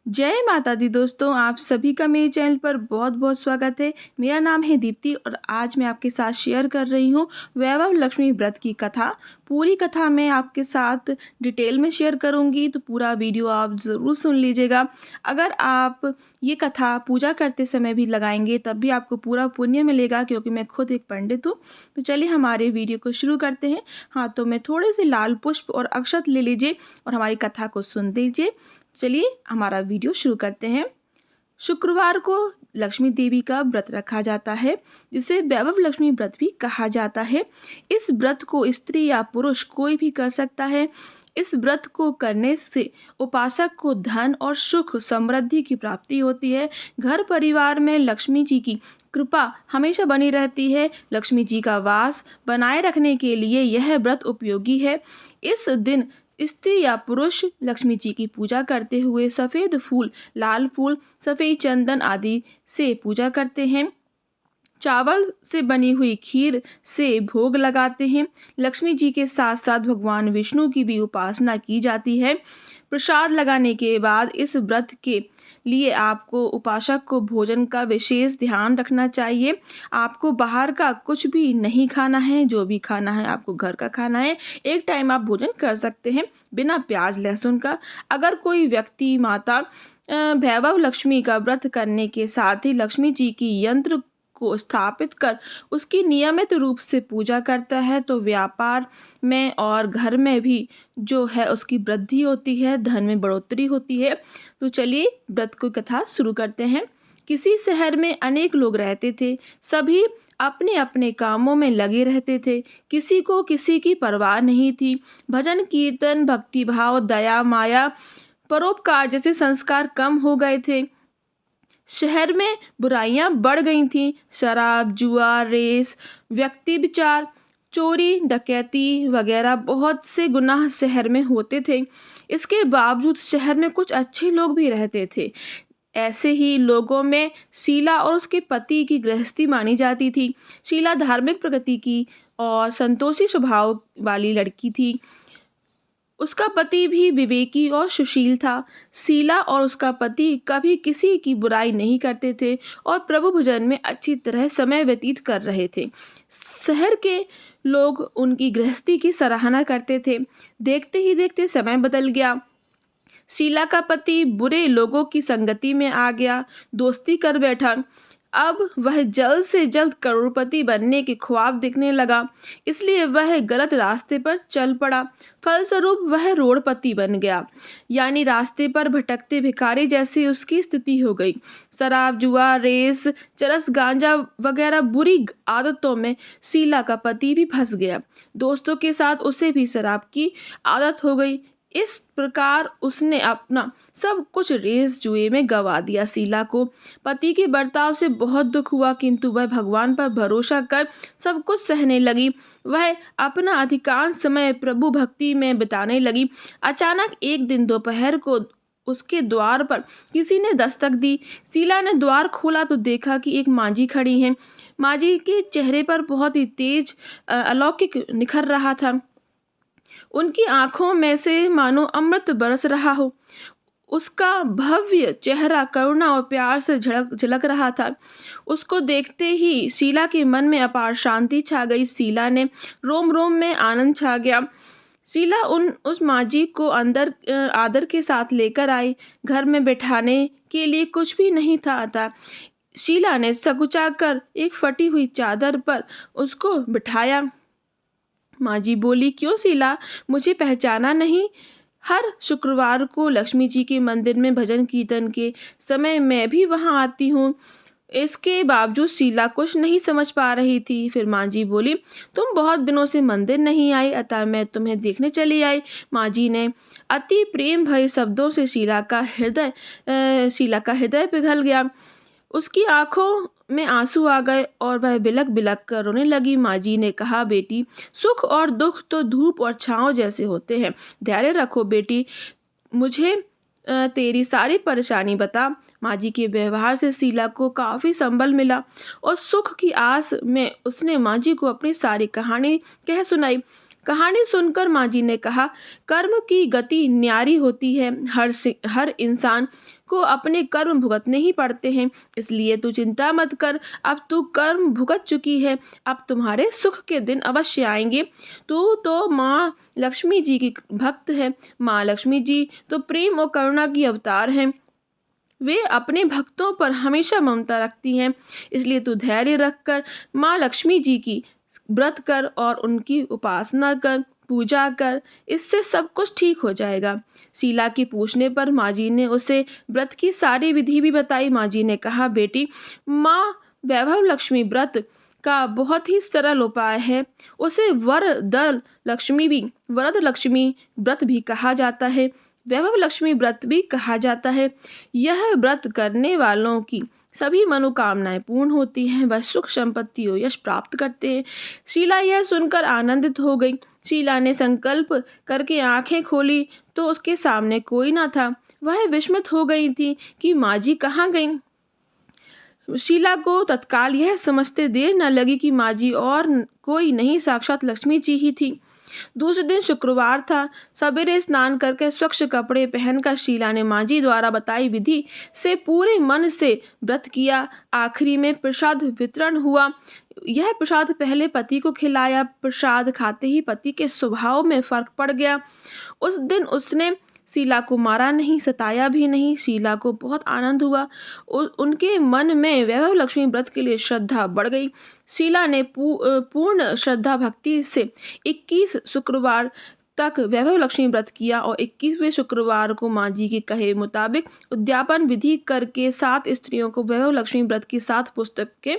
जय माता दी दोस्तों, आप सभी का मेरे चैनल पर बहुत बहुत स्वागत है। मेरा नाम है दीप्ति और आज मैं आपके साथ शेयर कर रही हूँ वैभव लक्ष्मी व्रत की कथा। पूरी कथा मैं आपके साथ डिटेल में शेयर करूँगी, तो पूरा वीडियो आप ज़रूर सुन लीजिएगा। अगर आप ये कथा पूजा करते समय भी लगाएंगे तब भी आपको पूरा पुण्य मिलेगा, क्योंकि मैं खुद एक पंडित हूँ। तो चलिए हमारे वीडियो को शुरू करते हैं। हाथों में थोड़े से लाल पुष्प और अक्षत ले लीजिए और हमारी कथा को सुन लीजिए। चलिए हमारा वीडियो शुरू करते हैं। शुक्रवार को लक्ष्मी देवी का व्रत रखा जाता है, जिसे वैभव लक्ष्मी व्रत भी कहा जाता है। इस व्रत को स्त्री या पुरुष कोई भी कर सकता है। इस व्रत को करने से उपासक को धन और सुख समृद्धि की प्राप्ति होती है। घर परिवार में लक्ष्मी जी की कृपा हमेशा बनी रहती है। लक्ष्मी जी का वास बनाए रखने के लिए यह व्रत उपयोगी है। इस दिन स्त्री या पुरुष लक्ष्मी जी की पूजा करते हुए सफ़ेद फूल, लाल फूल, सफ़ेद चंदन आदि से पूजा करते हैं। चावल से बनी हुई खीर से भोग लगाते हैं। लक्ष्मी जी के साथ साथ भगवान विष्णु की भी उपासना की जाती है। प्रसाद लगाने के बाद इस व्रत के लिए आपको उपासक को भोजन का विशेष ध्यान रखना चाहिए। आपको बाहर का कुछ भी नहीं खाना है, जो भी खाना है आपको घर का खाना है। एक टाइम आप भोजन कर सकते हैं बिना प्याज लहसुन का। अगर कोई व्यक्ति माता वैभव लक्ष्मी का व्रत करने के साथ ही लक्ष्मी जी की यंत्र को स्थापित कर उसकी नियमित रूप से पूजा करता है, तो व्यापार में और घर में भी जो है उसकी वृद्धि होती है, धन में बढ़ोतरी होती है। तो चलिए व्रत की कथा शुरू करते हैं। किसी शहर में अनेक लोग रहते थे। सभी अपने अपने कामों में लगे रहते थे। किसी को किसी की परवाह नहीं थी। भजन कीर्तन, भक्ति भाव, दया माया, परोपकार जैसे संस्कार कम हो गए थे। शहर में बुराइयां बढ़ गई थीं। शराब, जुआ, रेस, व्यक्ति विचार, चोरी, डकैती वगैरह बहुत से गुनाह शहर में होते थे। इसके बावजूद शहर में कुछ अच्छे लोग भी रहते थे। ऐसे ही लोगों में शीला और उसके पति की गृहस्थी मानी जाती थी। शीला धार्मिक प्रकृति की और संतोषी स्वभाव वाली लड़की थी। उसका पति भी विवेकी और सुशील था। शीला और उसका पति कभी किसी की बुराई नहीं करते थे और प्रभु भजन में अच्छी तरह समय व्यतीत कर रहे थे। शहर के लोग उनकी गृहस्थी की सराहना करते थे। देखते ही देखते समय बदल गया। शीला का पति बुरे लोगों की संगति में आ गया, दोस्ती कर बैठा। अब वह जल्द से जल्द करोड़पति बनने के ख्वाब दिखने लगा, इसलिए वह गलत रास्ते पर चल पड़ा। फलस्वरूप वह रोड़पति बन गया, यानी रास्ते पर भटकते भिखारी जैसी उसकी स्थिति हो गई। शराब, जुआ, रेस, चरस, गांजा वगैरह बुरी आदतों में शीला का पति भी फंस गया। दोस्तों के साथ उसे भी शराब की आदत हो गई। इस प्रकार उसने अपना सब कुछ रेस जुए में गंवा दिया। शीला को पति के बर्ताव से बहुत दुख हुआ, किंतु वह भगवान पर भरोसा कर सब कुछ सहने लगी। वह अपना अधिकांश समय प्रभु भक्ति में बिताने लगी। अचानक एक दिन दोपहर को उसके द्वार पर किसी ने दस्तक दी। शीला ने द्वार खोला तो देखा कि एक मांझी खड़ी है। मांझी के चेहरे पर बहुत ही तेज अलौकिक निखर रहा था। उनकी आंखों में से मानो अमृत बरस रहा हो। उसका भव्य चेहरा करुणा और प्यार से झलक रहा था। उसको देखते ही शीला के मन में अपार शांति छा गई। शीला ने रोम रोम में आनंद छा गया। शीला उस मांझी को अंदर आदर के साथ लेकर आई। घर में बैठाने के लिए कुछ भी नहीं था अतः शीला ने सकुचा कर एक फटी हुई चादर पर उसको बिठाया। मांझी बोली, क्यों शीला, मुझे पहचाना नहीं? हर शुक्रवार को लक्ष्मी जी के मंदिर में भजन कीर्तन के समय मैं भी वहां आती हूँ। इसके बावजूद शीला कुछ नहीं समझ पा रही थी। फिर मांझी बोली, तुम बहुत दिनों से मंदिर नहीं आई, अतः मैं तुम्हें देखने चली आई। मांझी ने अति प्रेम भरे शब्दों से शीला का हृदय पिघल गया। उसकी आंखों में आंसू आ गए और वह बिलक बिलक कर रोने लगी। मांझी ने कहा, बेटी, सुख और दुख तो धूप और छांव जैसे होते हैं। धैर्य रखो बेटी, मुझे तेरी सारी परेशानी बता। मांझी के व्यवहार से शीला को काफी संबल मिला और सुख की आस में उसने मांझी को अपनी सारी कहानी कह सुनाई। कहानी सुनकर मांझी ने कहा, कर्म की गति न्यारी होती है। हर इंसान को अपने कर्म भुगतने ही पड़ते हैं, इसलिए तू चिंता मत कर। अब तू कर्म भुगत चुकी है, अब तुम्हारे सुख के दिन अवश्य आएंगे। तू तो माँ लक्ष्मी जी की भक्त है। माँ लक्ष्मी जी तो प्रेम और करुणा की अवतार हैं। वे अपने भक्तों पर हमेशा ममता रखती हैं, इसलिए तू धैर्य रखकर माँ लक्ष्मी जी की व्रत कर और उनकी उपासना कर, पूजा कर। इससे सब कुछ ठीक हो जाएगा। शीला के पूछने पर माँ जी ने उसे व्रत की सारी विधि भी बताई। माँ जी ने कहा, बेटी, माँ वैभव लक्ष्मी व्रत का बहुत ही सरल उपाय है। उसे वरद लक्ष्मी व्रत भी कहा जाता है, वैभव लक्ष्मी व्रत भी कहा जाता है। यह व्रत करने वालों की सभी मनोकामनाएं पूर्ण होती हैं, वह सुख संपत्ति और यश प्राप्त करते हैं। शीला यह सुनकर आनंदित हो गई। शीला ने संकल्प करके आंखें खोली तो उसके सामने कोई ना था। वह विस्मित हो गई थी कि माँ जी कहाँ गई। शीला को तत्काल यह समझते देर न लगी कि माँ जी और कोई नहीं, साक्षात लक्ष्मी जी ही थी। दूसरे दिन शुक्रवार था। सवेरे स्नान करके स्वच्छ कपड़े पहनकर शीला ने माँ जी द्वारा बताई विधि से पूरे मन से व्रत किया। आखिरी में प्रसाद वितरण हुआ। यह प्रसाद पहले पति को खिलाया। प्रसाद खाते ही पति के स्वभाव में फर्क पड़ गया। उस दिन उसने शीला को मारा नहीं, सताया भी नहीं। शीला को बहुत आनंद हुआ। उनके मन में वैभव लक्ष्मी व्रत के लिए श्रद्धा बढ़ गई। शीला ने पूर्ण श्रद्धा भक्ति से 21 शुक्रवार तक वैभव लक्ष्मी व्रत किया और 21वें शुक्रवार को माँ जी के कहे मुताबिक उद्यापन विधि करके 7 स्त्रियों को वैभव लक्ष्मी व्रत की 7 पुस्तकें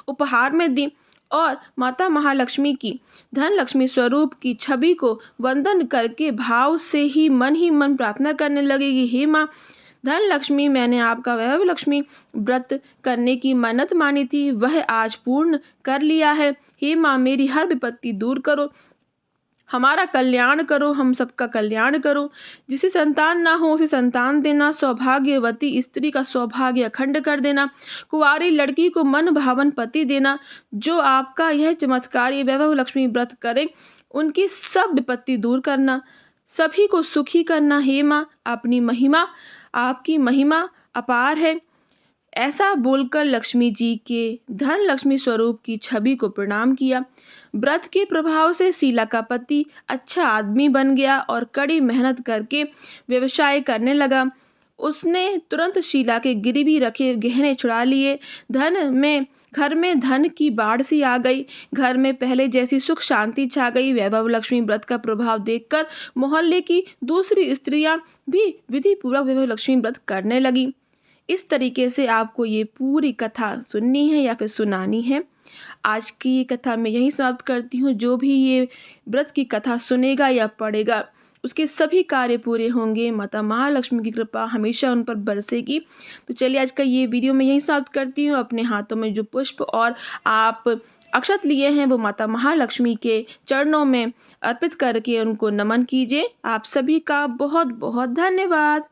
उपहार में दी और माता महालक्ष्मी की धन लक्ष्मी स्वरूप की छवि को वंदन करके भाव से ही मन प्रार्थना करने लगे कि हे माँ धन लक्ष्मी, मैंने आपका वैभव लक्ष्मी व्रत करने की मन्नत मानी थी, वह आज पूर्ण कर लिया है। हे माँ, मेरी हर विपत्ति दूर करो, हमारा कल्याण करो, हम सबका कल्याण करो। जिसे संतान ना हो उसे संतान देना, सौभाग्यवती स्त्री का सौभाग्य अखंड कर देना, कुंवारी लड़की को मन भावन पति देना। जो आपका यह चमत्कारी वैभव लक्ष्मी व्रत करे उनकी सब विपत्ति दूर करना, सभी को सुखी करना। हे माँ, आपकी महिमा अपार है। ऐसा बोलकर लक्ष्मी जी के धन लक्ष्मी स्वरूप की छवि को प्रणाम किया। व्रत के प्रभाव से शीला का पति अच्छा आदमी बन गया और कड़ी मेहनत करके व्यवसाय करने लगा। उसने तुरंत शीला के गिरवी रखे गहने छुड़ा लिए। घर में धन की बाढ़ सी आ गई। घर में पहले जैसी सुख शांति छा गई। वैभव लक्ष्मी व्रत का प्रभाव देखकर मोहल्ले की दूसरी स्त्रियां भी विधि पूर्वक वैभव लक्ष्मी व्रत करने लगी। इस तरीके से आपको ये पूरी कथा सुननी है या फिर सुनानी है। आज की ये कथा मैं यहीं समाप्त करती हूँ। जो भी ये व्रत की कथा सुनेगा या पढ़ेगा उसके सभी कार्य पूरे होंगे। माता महालक्ष्मी की कृपा हमेशा उन पर बरसेगी। तो चलिए आज का ये वीडियो मैं यहीं समाप्त करती हूँ। अपने हाथों में जो पुष्प और आप अक्षत लिए हैं वो माता महालक्ष्मी के चरणों में अर्पित करके उनको नमन कीजिए। आप सभी का बहुत बहुत धन्यवाद।